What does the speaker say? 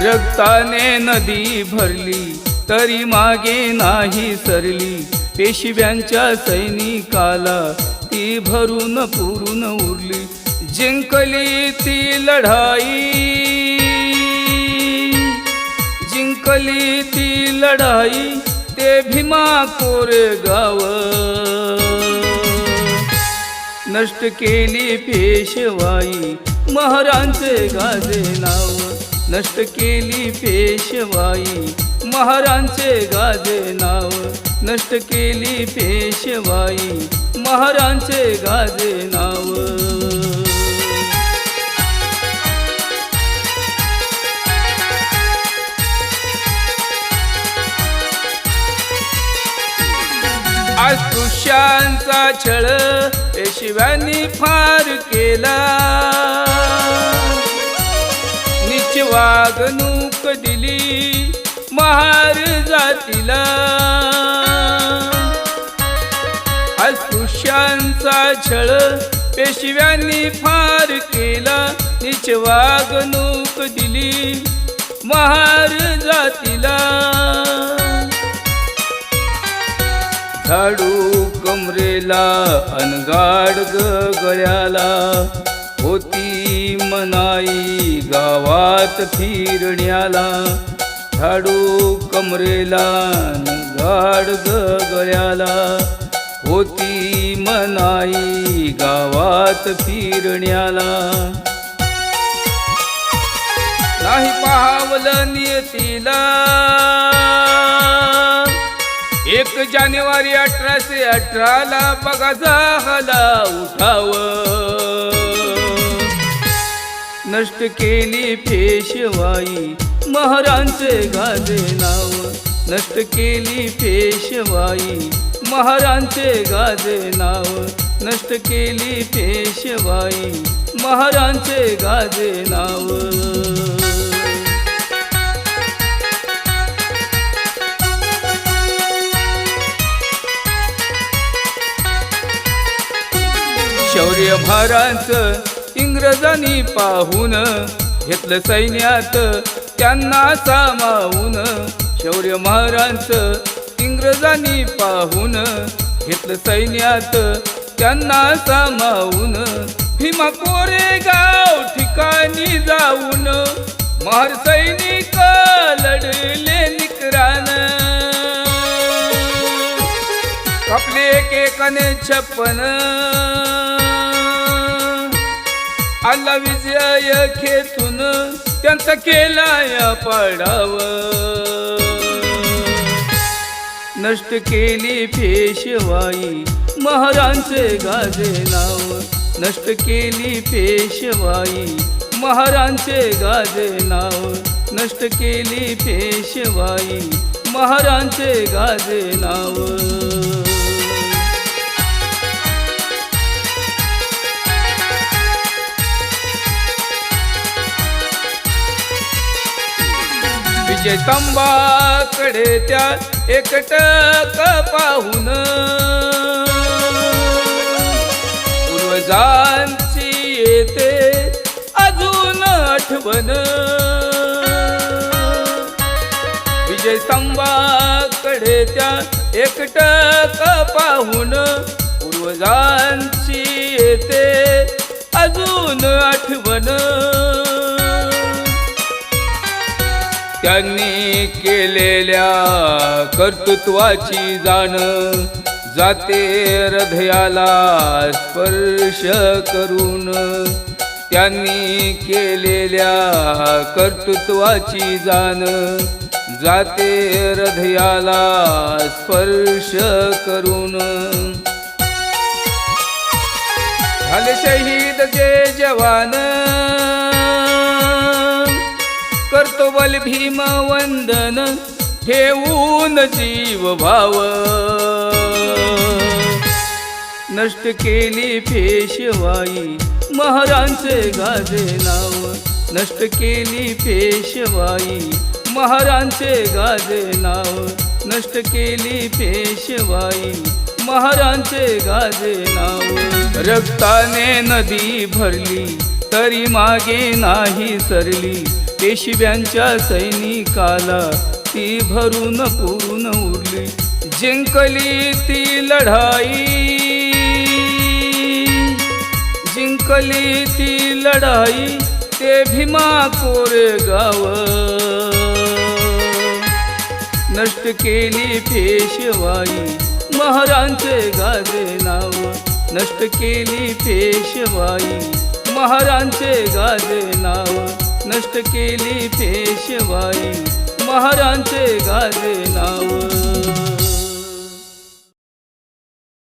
रक्ताने नदी भरली तरी मागे नाही सरली, पेशव्यांच्या सैनिकाला ती भरून पुरून उरली. जिंकली ती लढाई, जिंकली ती लढाई, ते भीमा कोरेगाव. नष्ट केली पेशवाई, महारांचे गाजे नाव. नष्ट केली पेशवाई, महारांचे गाजे नाव. नष्ट केली पेशवाई, महारांचे गाजे नाव. अस्पृश्यांचा छळ पेशव्यांनी फार केला, नीच वागणूक दिली महार जातीला. अस्पृश्यांचा छळ पेशव्यांनी फार केला, नीच वागणूक दिली महार जातीला. झाडू कमरेला अनगाड गळ्याला, होती मनाई गावात फिरण्याला. झाडू कमरेला अनगाड गळ्याला, होती मनाई गावात फिरण्याला. नाही पावलं नियतीला 1 जानेवारी 1818 बघा झाला उठाव. नष्ट केली पेशवाई, महारांचे गाजे नाव. नष्ट केली पेशवाई, महारांचे गाजे नाव. नष्ट केली पेशवाई, महारांचे गाजे नाव. शौर्य महारांचं इंग्रजांनी पाहून घेतलं सैन्यात त्यांना सामावून. शौर्य महारांचं इंग्रजांनी पाहून घेतलं सैन्यात त्यांना सामावून. भीमा कोरेगाव ठिकाणी जाऊन महार सैनिक लढले निकरानं. कापले एकेकाने 56, आला विजय खेचून त्यांचा केलाय पाडाव. नष्ट केली पेशवाई, महारांचे गाजे नाव. नष्ट केली पेशवाई, महारांचे गाजे नाव. नष्ट केली पेशवाई, महारांचे गाजे नाव. विजय स्तंभाकडे त्या एकटक पाहून पूर्वजांची येते अजून आठवण. विजय स्तंभाकडे त्या एकटक पाहून पूर्वजांची येते अजून आठवण. त्यांनी केलेल्या कर्तृत्वाची जाण जाते हृदयाला स्पर्श करून. त्यांनी केलेल्या कर्तृत्वाची जाण जाते हृदयाला स्पर्श करून. झाले शहीद जे जवान, करतो बल भीम वंदन, ठेवून जीव भाव. नष्ट केली पेशवाई, महारांचे गाजे नाव. नष्ट केली पेशवाई, महारांचे गाजे नाव. नष्ट केली पेशवाई, महारांचे गाजे नाव. रक्ताने नदी भरली तरी मागे नाही सरली, पेशव्यांच्या सैनिकाला ती भरून पुरून उरली. जिंकली ती लढाई, जिंकली ती लढाई, ते भीमा कोरेगाव. नष्ट केली पेशवाई, महारांचे गाजे नाव. नष्ट केली पेशवाई, महारांचे गाजे नाव. नष्ट केली पेशवाई, महारांचे गाजे नाव.